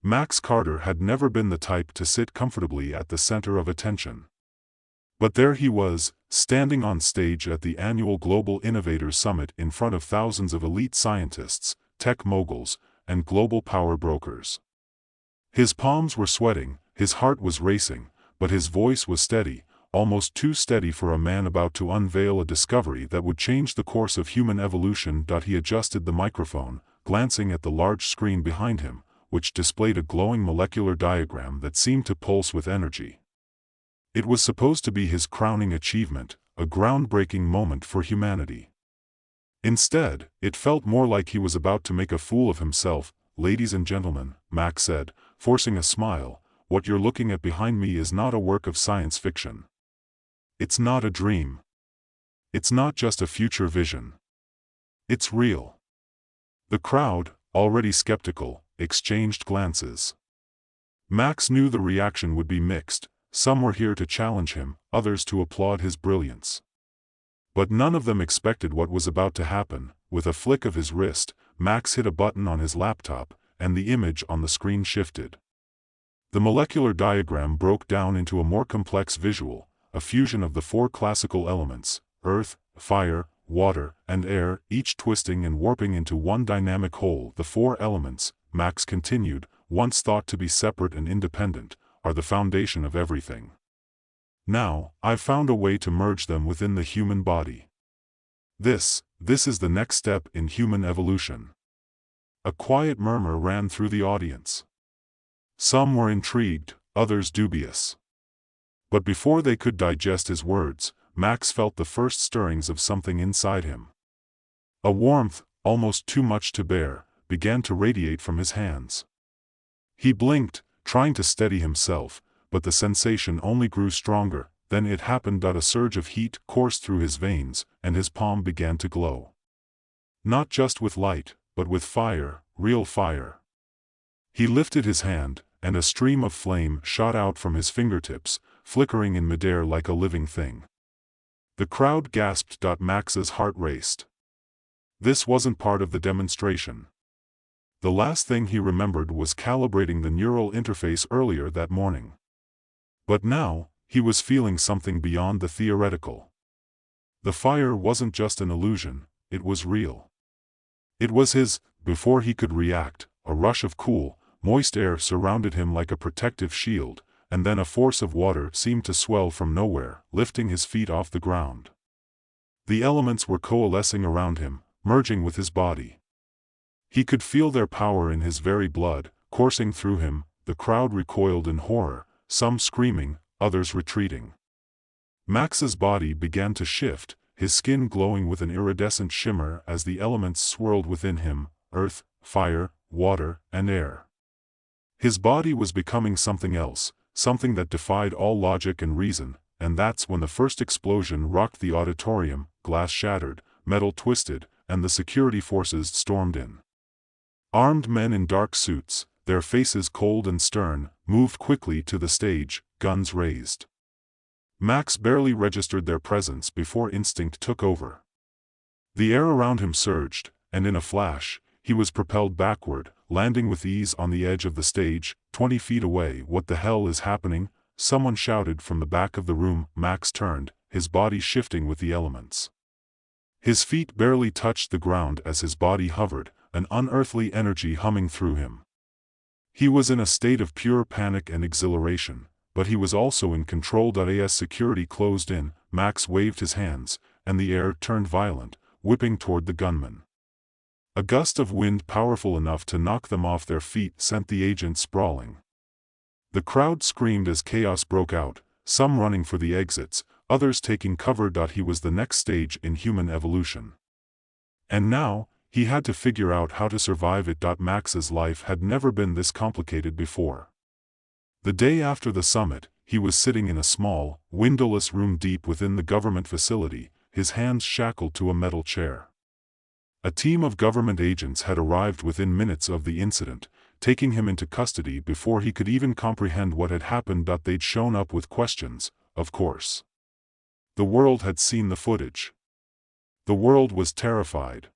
Max Carter had never been the type to sit comfortably at the center of attention. But there he was, standing on stage at the annual Global Innovators Summit in front of thousands of elite scientists, tech moguls, and global power brokers. His palms were sweating, his heart was racing, but his voice was steady, almost too steady for a man about to unveil a discovery that would change the course of human evolution. He adjusted the microphone, glancing at the large screen behind him, which displayed a glowing molecular diagram that seemed to pulse with energy. It was supposed to be his crowning achievement, a groundbreaking moment for humanity. Instead, it felt more like he was about to make a fool of himself. "Ladies and gentlemen," Max said, forcing a smile, "what you're looking at behind me is not a work of science fiction. It's not a dream. It's not just a future vision. It's real." The crowd, already skeptical, exchanged glances. Max knew the reaction would be mixed. Some were here to challenge him, others to applaud his brilliance. But none of them expected what was about to happen. With a flick of his wrist, Max hit a button on his laptop, and the image on the screen shifted. The molecular diagram broke down into a more complex visual, a fusion of the four classical elements: earth, fire, water, and air, each twisting and warping into one dynamic whole. "The four elements," Max continued, "once thought to be separate and independent, are the foundation of everything. Now, I've found a way to merge them within the human body. This is the next step in human evolution." A quiet murmur ran through the audience. Some were intrigued, others dubious. But before they could digest his words, Max felt the first stirrings of something inside him. A warmth, almost too much to bear, began to radiate from his hands. He blinked, trying to steady himself, but the sensation only grew stronger. Then it happened. A surge of heat coursed through his veins, and his palm began to glow. Not just with light, but with fire, real fire. He lifted his hand, and a stream of flame shot out from his fingertips, flickering in midair like a living thing. The crowd gasped. Max's heart raced. This wasn't part of the demonstration. The last thing he remembered was calibrating the neural interface earlier that morning. But now, he was feeling something beyond the theoretical. The fire wasn't just an illusion, it was real. It was his. Before he could react, a rush of cool, moist air surrounded him like a protective shield, and then a force of water seemed to swell from nowhere, lifting his feet off the ground. The elements were coalescing around him, merging with his body. He could feel their power in his very blood, coursing through him. The crowd recoiled in horror, some screaming, others retreating. Max's body began to shift, his skin glowing with an iridescent shimmer as the elements swirled within him: earth, fire, water, and air. His body was becoming something else, something that defied all logic and reason, and that's when the first explosion rocked the auditorium. Glass shattered, metal twisted, and the security forces stormed in. Armed men in dark suits, their faces cold and stern, moved quickly to the stage, guns raised. Max barely registered their presence before instinct took over. The air around him surged, and in a flash, he was propelled backward, landing with ease on the edge of the stage, 20 feet away. "What the hell is happening?" someone shouted from the back of the room. Max turned, his body shifting with the elements. His feet barely touched the ground as his body hovered, an unearthly energy humming through him. He was in a state of pure panic and exhilaration, but he was also in control. As security closed in, Max waved his hands, and the air turned violent, whipping toward the gunmen. A gust of wind powerful enough to knock them off their feet sent the agent sprawling. The crowd screamed as chaos broke out, some running for the exits, others taking cover. He was the next stage in human evolution. And now, he had to figure out how to survive it. Max's life had never been this complicated before. The day after the summit, he was sitting in a small, windowless room deep within the government facility, his hands shackled to a metal chair. A team of government agents had arrived within minutes of the incident, taking him into custody before he could even comprehend what had happened. They'd shown up with questions, of course. The world had seen the footage. The world was terrified.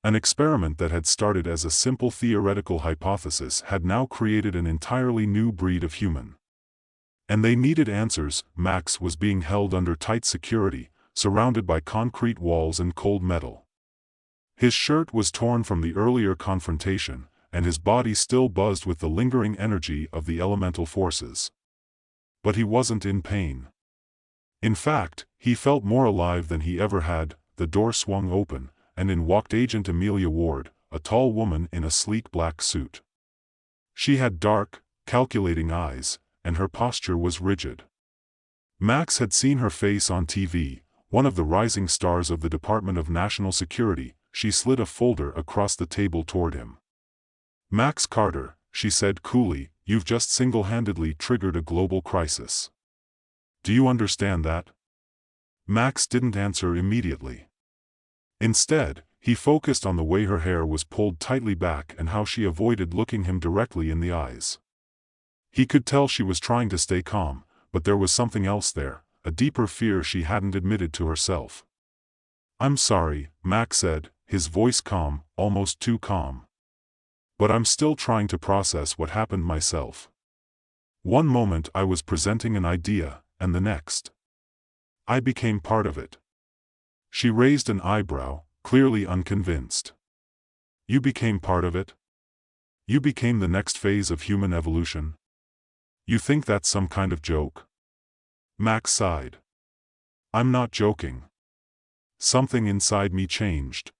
An experiment that had started as a simple theoretical hypothesis had now created an entirely new breed of human. And they needed answers. Max was being held under tight security, surrounded by concrete walls and cold metal. His shirt was torn from the earlier confrontation, and his body still buzzed with the lingering energy of the elemental forces. But he wasn't in pain. In fact, he felt more alive than he ever had. The door swung open, and in walked Agent Amelia Ward, a tall woman in a sleek black suit. She had dark, calculating eyes, and her posture was rigid. Max had seen her face on TV, one of the rising stars of the Department of National Security. She slid a folder across the table toward him. "Max Carter," she said coolly, "you've just single-handedly triggered a global crisis. Do you understand that?" Max didn't answer immediately. Instead, he focused on the way her hair was pulled tightly back and how she avoided looking him directly in the eyes. He could tell she was trying to stay calm, but there was something else there, a deeper fear she hadn't admitted to herself. "I'm sorry," Max said, his voice calm, almost too calm. "But I'm still trying to process what happened myself. One moment I was presenting an idea, and the next, I became part of it." She raised an eyebrow, clearly unconvinced. "You became part of it? You became the next phase of human evolution? You think that's some kind of joke?" Max sighed. "I'm not joking. Something inside me changed.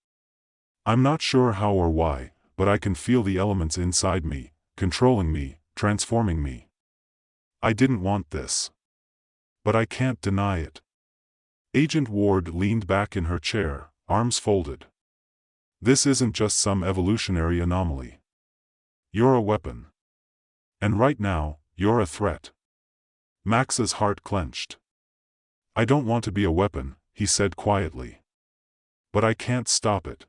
I'm not sure how or why, but I can feel the elements inside me, controlling me, transforming me. I didn't want this. But I can't deny it." Agent Ward leaned back in her chair, arms folded. "This isn't just some evolutionary anomaly. You're a weapon. And right now, you're a threat." Max's heart clenched. "I don't want to be a weapon," he said quietly. "But I can't stop it.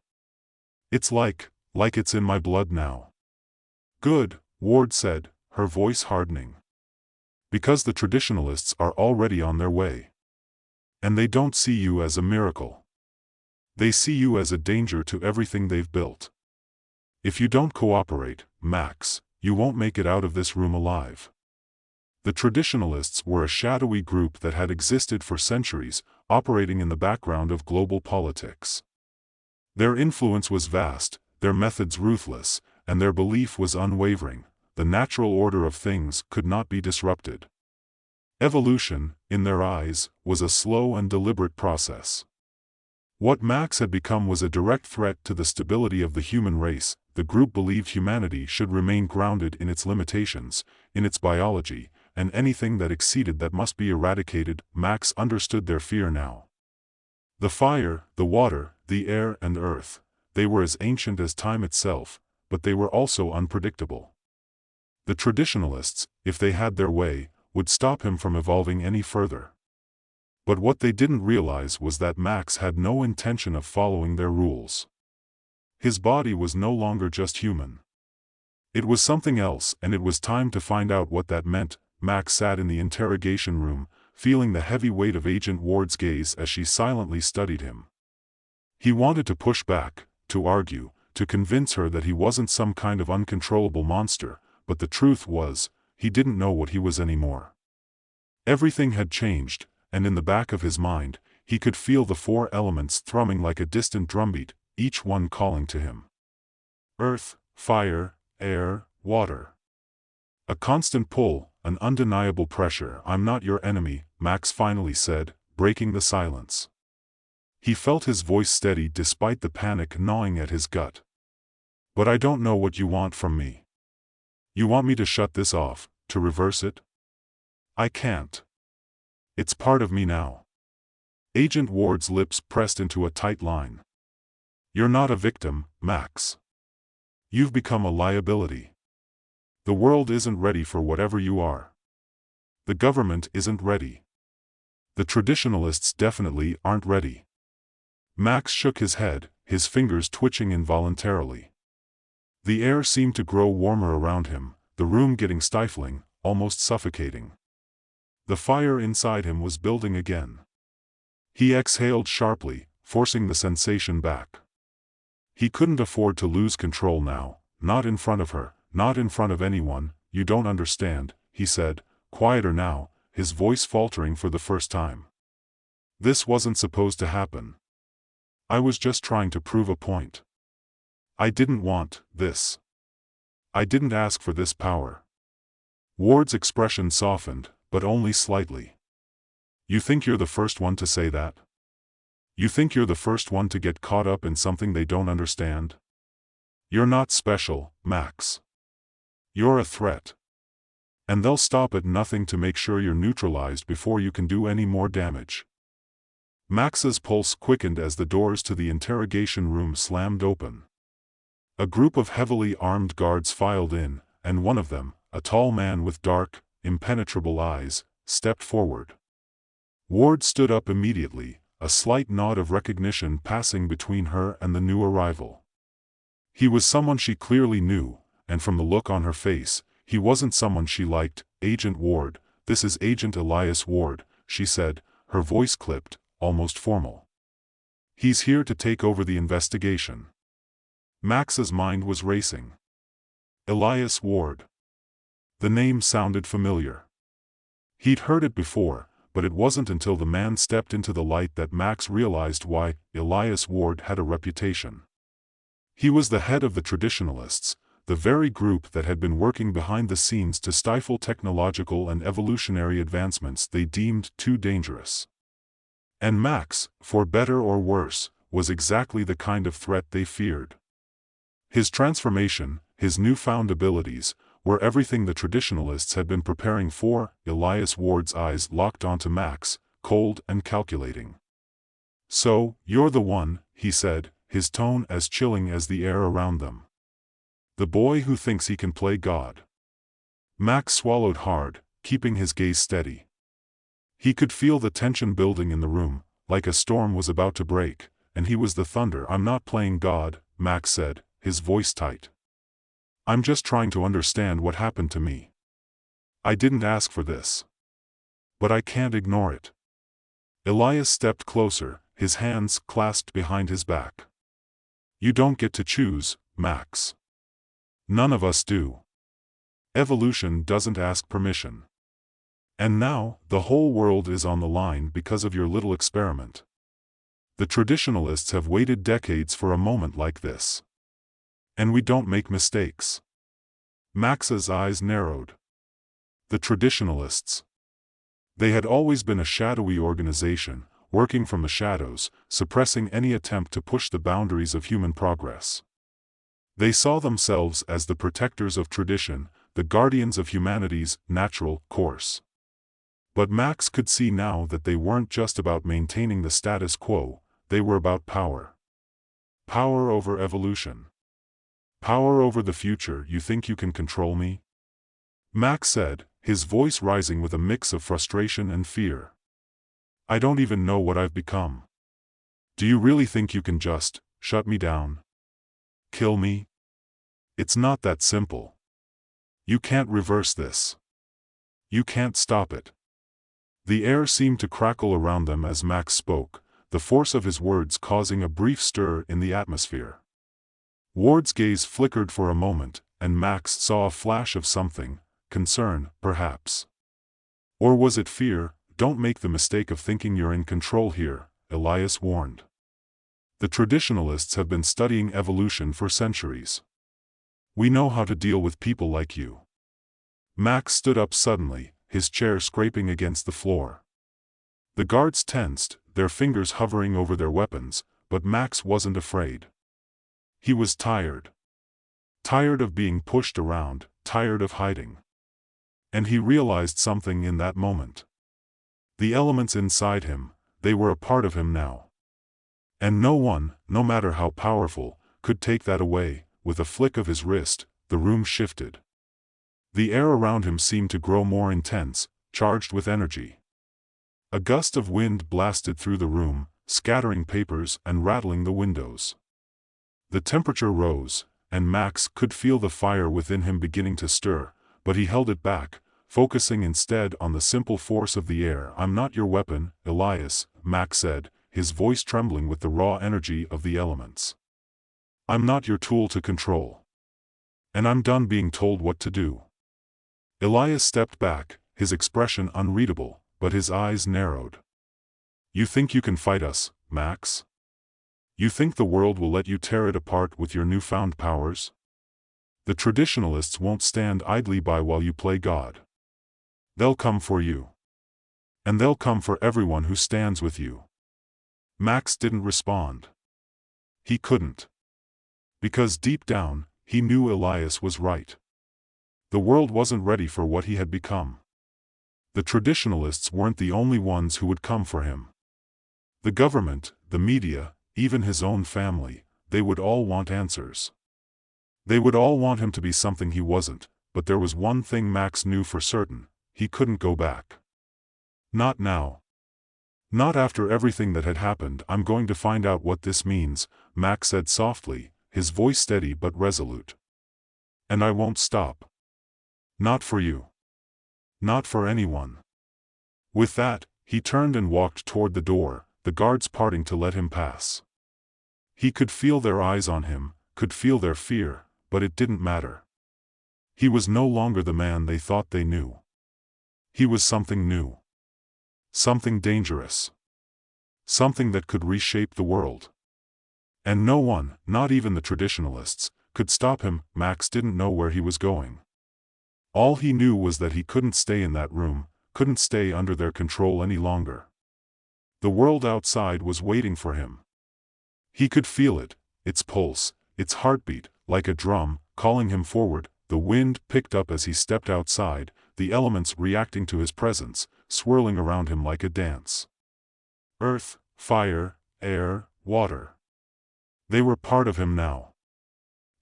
It's like it's in my blood now." "Good," Ward said, her voice hardening. "Because the traditionalists are already on their way. And they don't see you as a miracle. They see you as a danger to everything they've built. If you don't cooperate, Max, you won't make it out of this room alive." The traditionalists were a shadowy group that had existed for centuries, operating in the background of global politics. Their influence was vast, their methods ruthless, and their belief was unwavering. The natural order of things could not be disrupted. Evolution, in their eyes, was a slow and deliberate process. What Max had become was a direct threat to the stability of the human race. The group believed humanity should remain grounded in its limitations, in its biology, and anything that exceeded that must be eradicated. Max understood their fear now. The fire, the water, the air and earth, they were as ancient as time itself, but they were also unpredictable. The traditionalists, if they had their way, would stop him from evolving any further. But what they didn't realize was that Max had no intention of following their rules. His body was no longer just human. It was something else, and it was time to find out what that meant. Max sat in the interrogation room, feeling the heavy weight of Agent Ward's gaze as she silently studied him. He wanted to push back, to argue, to convince her that he wasn't some kind of uncontrollable monster, but the truth was, he didn't know what he was anymore. Everything had changed, and in the back of his mind, he could feel the four elements thrumming like a distant drumbeat, each one calling to him. Earth, fire, air, water. A constant pull, an undeniable pressure. "I'm not your enemy," Max finally said, breaking the silence. He felt his voice steady despite the panic gnawing at his gut. "But I don't know what you want from me. You want me to shut this off, to reverse it? I can't. It's part of me now." Agent Ward's lips pressed into a tight line. "You're not a victim, Max. You've become a liability. The world isn't ready for whatever you are. The government isn't ready. The traditionalists definitely aren't ready." Max shook his head, his fingers twitching involuntarily. The air seemed to grow warmer around him, the room getting stifling, almost suffocating. The fire inside him was building again. He exhaled sharply, forcing the sensation back. He couldn't afford to lose control now, not in front of her, not in front of anyone. "You don't understand," he said, quieter now, his voice faltering for the first time. "This wasn't supposed to happen. I was just trying to prove a point. I didn't want this. I didn't ask for this power." Ward's expression softened, but only slightly. "You think you're the first one to say that? You think you're the first one to get caught up in something they don't understand? You're not special, Max. You're a threat. And they'll stop at nothing to make sure you're neutralized before you can do any more damage." Max's pulse quickened as the doors to the interrogation room slammed open. A group of heavily armed guards filed in, and one of them, a tall man with dark, impenetrable eyes, stepped forward. Ward stood up immediately, a slight nod of recognition passing between her and the new arrival. He was someone she clearly knew, and from the look on her face, he wasn't someone she liked. "Agent Ward, this is Agent Elias Ward," she said, her voice clipped, almost formal. "He's here to take over the investigation." Max's mind was racing. Elias Ward. The name sounded familiar. He'd heard it before, but it wasn't until the man stepped into the light that Max realized why. Elias Ward had a reputation. He was the head of the Traditionalists, the very group that had been working behind the scenes to stifle technological and evolutionary advancements they deemed too dangerous. And Max, for better or worse, was exactly the kind of threat they feared. His transformation, his newfound abilities, were everything the Traditionalists had been preparing for. Elias Ward's eyes locked onto Max, cold and calculating. "So, you're the one," he said, his tone as chilling as the air around them. "The boy who thinks he can play God." Max swallowed hard, keeping his gaze steady. He could feel the tension building in the room, like a storm was about to break, and he was the thunder. "I'm not playing God," Max said, his voice tight. "I'm just trying to understand what happened to me. I didn't ask for this. But I can't ignore it." Elias stepped closer, his hands clasped behind his back. "You don't get to choose, Max. None of us do. Evolution doesn't ask permission. And now, the whole world is on the line because of your little experiment. The Traditionalists have waited decades for a moment like this. And we don't make mistakes." Max's eyes narrowed. The Traditionalists. They had always been a shadowy organization, working from the shadows, suppressing any attempt to push the boundaries of human progress. They saw themselves as the protectors of tradition, the guardians of humanity's natural course. But Max could see now that they weren't just about maintaining the status quo, they were about power. Power over evolution. Power over the future. "You think you can control me?" Max said, his voice rising with a mix of frustration and fear. "I don't even know what I've become. Do you really think you can just shut me down? Kill me? It's not that simple. You can't reverse this. You can't stop it." The air seemed to crackle around them as Max spoke, the force of his words causing a brief stir in the atmosphere. Ward's gaze flickered for a moment, and Max saw a flash of something, concern, perhaps. Or was it fear? "Don't make the mistake of thinking you're in control here," Elias warned. "The Traditionalists have been studying evolution for centuries. We know how to deal with people like you." Max stood up suddenly, his chair scraping against the floor. The guards tensed, their fingers hovering over their weapons, but Max wasn't afraid. He was tired. Tired of being pushed around, tired of hiding. And he realized something in that moment. The elements inside him, they were a part of him now. And no one, no matter how powerful, could take that away. With a flick of his wrist, the room shifted. The air around him seemed to grow more intense, charged with energy. A gust of wind blasted through the room, scattering papers and rattling the windows. The temperature rose, and Max could feel the fire within him beginning to stir, but he held it back, focusing instead on the simple force of the air. "I'm not your weapon, Elias," Max said, his voice trembling with the raw energy of the elements. I'm not your tool to control. And I'm done being told what to do. Elias stepped back, his expression unreadable, but his eyes narrowed. You think you can fight us, Max? You think the world will let you tear it apart with your newfound powers? The traditionalists won't stand idly by while you play God. They'll come for you. And they'll come for everyone who stands with you. Max didn't respond. He couldn't. Because deep down, he knew Elias was right. The world wasn't ready for what he had become. The traditionalists weren't the only ones who would come for him. The government, the media, even his own family, they would all want answers. They would all want him to be something he wasn't, but there was one thing Max knew for certain: he couldn't go back. Not now. Not after everything that had happened. I'm going to find out what this means, Max said softly, his voice steady but resolute. And I won't stop. Not for you. Not for anyone. With that, he turned and walked toward the door, the guards parting to let him pass. He could feel their eyes on him, could feel their fear, but it didn't matter. He was no longer the man they thought they knew. He was something new. Something dangerous. Something that could reshape the world. And no one, not even the traditionalists, could stop him. Max didn't know where he was going. All he knew was that he couldn't stay in that room, couldn't stay under their control any longer. The world outside was waiting for him. He could feel it, its pulse, its heartbeat, like a drum, calling him forward. The wind picked up as he stepped outside, the elements reacting to his presence, swirling around him like a dance. Earth, fire, air, water. They were part of him now.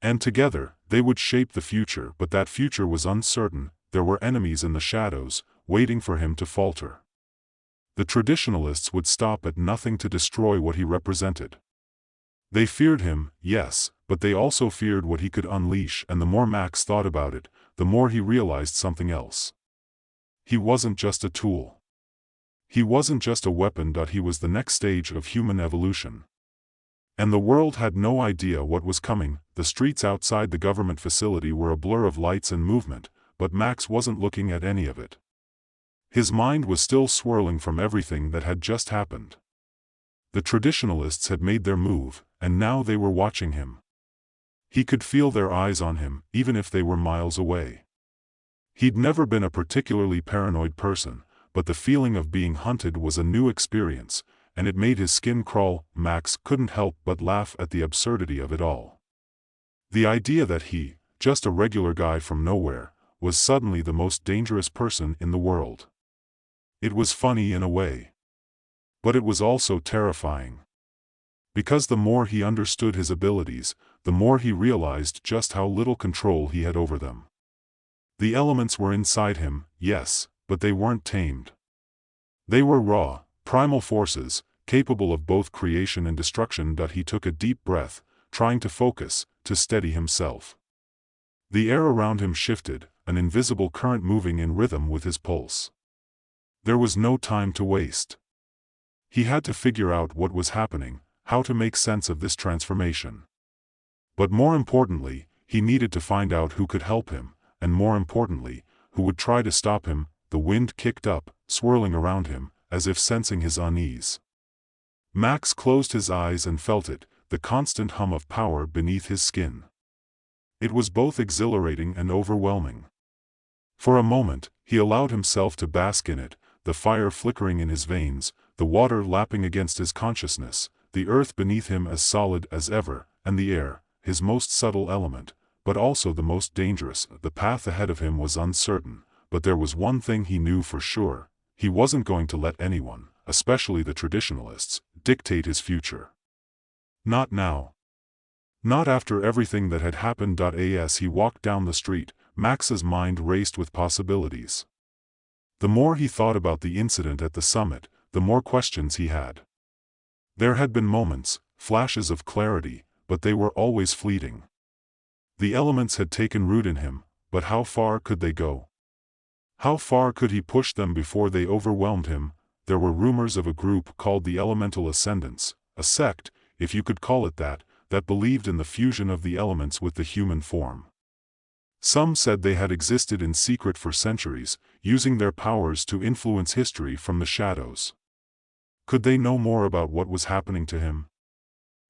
And together, they would shape the future, but that future was uncertain. There were enemies in the shadows, waiting for him to falter. The traditionalists would stop at nothing to destroy what he represented. They feared him, yes, but they also feared what he could unleash, and the more Max thought about it, the more he realized something else. He wasn't just a tool. He wasn't just a weapon. He was the next stage of human evolution. And the world had no idea what was coming. The streets outside the government facility were a blur of lights and movement, but Max wasn't looking at any of it. His mind was still swirling from everything that had just happened. The traditionalists had made their move, and now they were watching him. He could feel their eyes on him, even if they were miles away. He'd never been a particularly paranoid person, but the feeling of being hunted was a new experience, and it made his skin crawl. Max couldn't help but laugh at the absurdity of it all. The idea that he, just a regular guy from nowhere, was suddenly the most dangerous person in the world. It was funny in a way. But it was also terrifying. Because the more he understood his abilities, the more he realized just how little control he had over them. The elements were inside him, yes, but they weren't tamed. They were raw, primal forces, capable of both creation and destruction. He took a deep breath, trying to focus, to steady himself. The air around him shifted, an invisible current moving in rhythm with his pulse. There was no time to waste. He had to figure out what was happening, how to make sense of this transformation. But more importantly, he needed to find out who could help him, and more importantly, who would try to stop him. The wind kicked up, swirling around him, as if sensing his unease. Max closed his eyes and felt it, the constant hum of power beneath his skin. It was both exhilarating and overwhelming. For a moment, he allowed himself to bask in it, the fire flickering in his veins, the water lapping against his consciousness, the earth beneath him as solid as ever, and the air, his most subtle element, but also the most dangerous. The path ahead of him was uncertain, but there was one thing he knew for sure: he wasn't going to let anyone, especially the traditionalists, dictate his future. Not now. Not after everything that had happened. As he walked down the street, Max's mind raced with possibilities. The more he thought about the incident at the summit, the more questions he had. There had been moments, flashes of clarity, but they were always fleeting. The elements had taken root in him, but how far could they go? How far could he push them before they overwhelmed him? There were rumors of a group called the Elemental Ascendants, a sect, if you could call it that that believed in the fusion of the elements with the human form. Some said they had existed in secret for centuries, using their powers to influence history from the shadows. Could they know more about what was happening to him?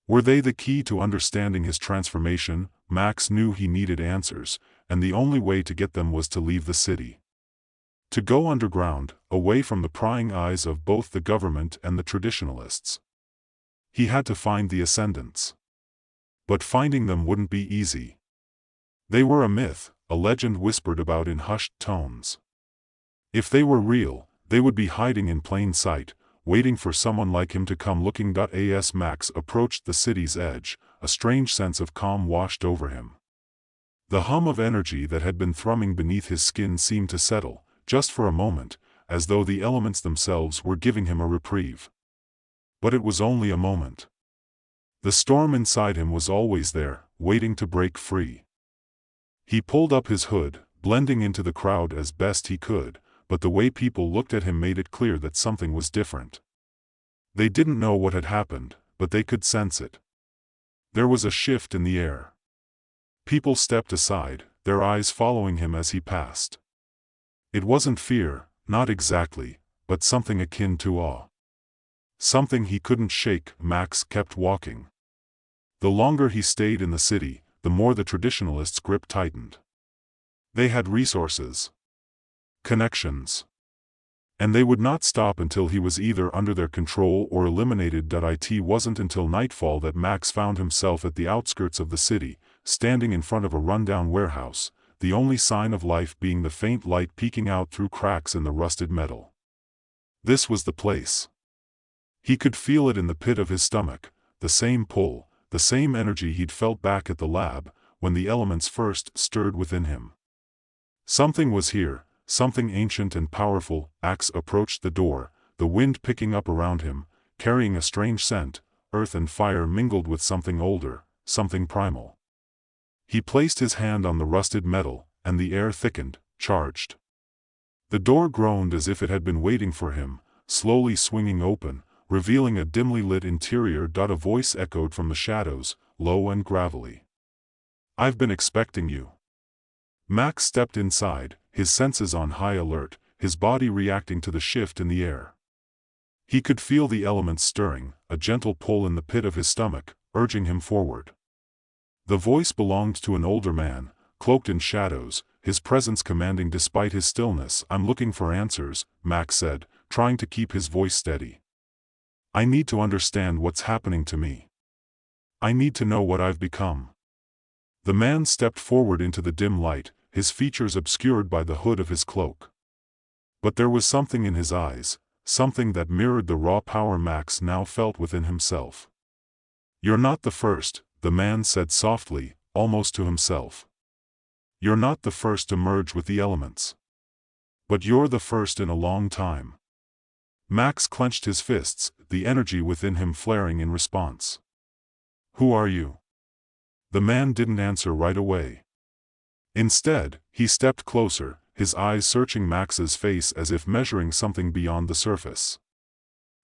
Were they the key to understanding his transformation? Max knew he needed answers, and the only way to get them was to leave the city. To go underground, away from the prying eyes of both the government and the traditionalists. He had to find the Ascendants. But finding them wouldn't be easy. They were a myth, a legend whispered about in hushed tones. If they were real, they would be hiding in plain sight, waiting for someone like him to come looking. As Max approached the city's edge, a strange sense of calm washed over him. The hum of energy that had been thrumming beneath his skin seemed to settle, just for a moment, as though the elements themselves were giving him a reprieve. But it was only a moment. The storm inside him was always there, waiting to break free. He pulled up his hood, blending into the crowd as best he could, but the way people looked at him made it clear that something was different. They didn't know what had happened, but they could sense it. There was a shift in the air. People stepped aside, their eyes following him as he passed. It wasn't fear, not exactly, but something akin to awe. Something he couldn't shake. Max kept walking. The longer he stayed in the city, the more the traditionalists' grip tightened. They had resources, connections, and they would not stop until he was either under their control or eliminated. It wasn't until nightfall that Max found himself at the outskirts of the city, standing in front of a rundown warehouse, the only sign of life being the faint light peeking out through cracks in the rusted metal. This was the place. He could feel it in the pit of his stomach, the same pull, the same energy he'd felt back at the lab, when the elements first stirred within him. Something was here, something ancient and powerful. Max approached the door, the wind picking up around him, carrying a strange scent. Earth and fire mingled with something older, something primal. He placed his hand on the rusted metal, and the air thickened, charged. The door groaned as if it had been waiting for him, slowly swinging open, revealing a dimly lit interior. A voice echoed from the shadows, low and gravelly. "I've been expecting you." Max stepped inside, his senses on high alert, his body reacting to the shift in the air. He could feel the elements stirring, a gentle pull in the pit of his stomach, urging him forward. The voice belonged to an older man, cloaked in shadows, his presence commanding despite his stillness. "I'm looking for answers," Max said, trying to keep his voice steady. "I need to understand what's happening to me. I need to know what I've become." The man stepped forward into the dim light, his features obscured by the hood of his cloak. But there was something in his eyes, something that mirrored the raw power Max now felt within himself. "You're not the first," the man said softly, almost to himself. "You're not the first to merge with the elements. But you're the first in a long time." Max clenched his fists, the energy within him flaring in response. "Who are you?" The man didn't answer right away. Instead, he stepped closer, his eyes searching Max's face as if measuring something beyond the surface.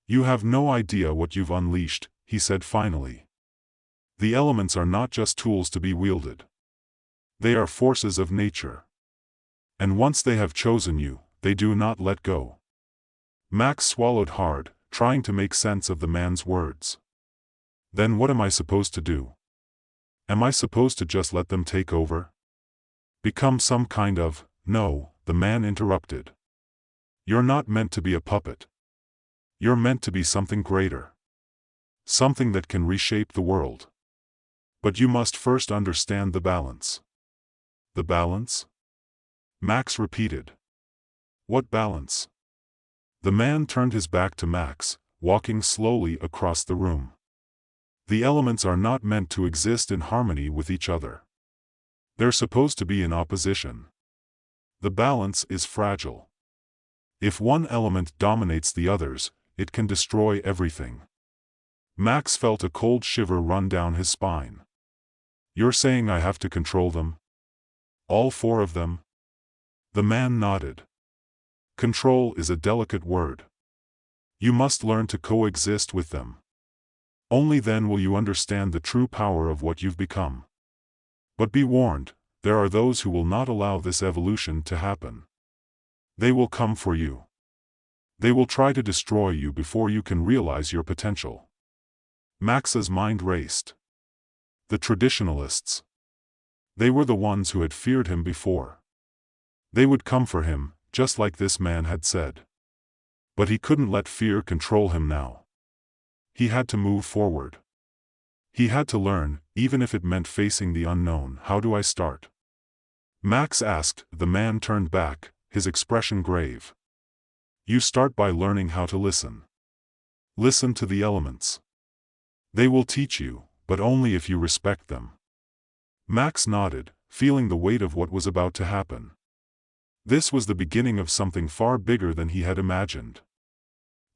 "You have no idea what you've unleashed," he said finally. "The elements are not just tools to be wielded. They are forces of nature. And once they have chosen you, they do not let go." Max swallowed hard, trying to make sense of the man's words. "Then what am I supposed to do? Am I supposed to just let them take over? Become some kind of—" "No," the man interrupted. "You're not meant to be a puppet. You're meant to be something greater. Something that can reshape the world. But you must first understand the balance." "The balance?" Max repeated. "What balance?" The man turned his back to Max, walking slowly across the room. "The elements are not meant to exist in harmony with each other. They're supposed to be in opposition. The balance is fragile. If one element dominates the others, it can destroy everything." Max felt a cold shiver run down his spine. "You're saying I have to control them? All four of them?" The man nodded. "Control is a delicate word. You must learn to coexist with them. Only then will you understand the true power of what you've become. But be warned, there are those who will not allow this evolution to happen. They will come for you. They will try to destroy you before you can realize your potential. Max's mind raced. The traditionalists. They were the ones who had feared him before. They would come for him, just like this man had said. But he couldn't let fear control him now. He had to move forward. He had to learn, even if it meant facing the unknown. How do I start? Max asked. The man turned back, his expression grave. You start by learning how to listen. Listen to the elements. They will teach you, but only if you respect them. Max nodded, feeling the weight of what was about to happen. This was the beginning of something far bigger than he had imagined.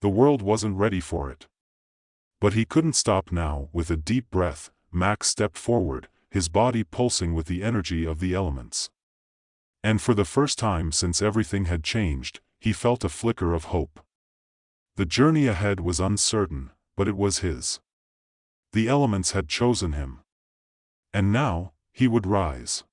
The world wasn't ready for it. But he couldn't stop now. With a deep breath, Max stepped forward, his body pulsing with the energy of the elements. And for the first time since everything had changed, he felt a flicker of hope. The journey ahead was uncertain, but it was his. The elements had chosen him. And now, he would rise.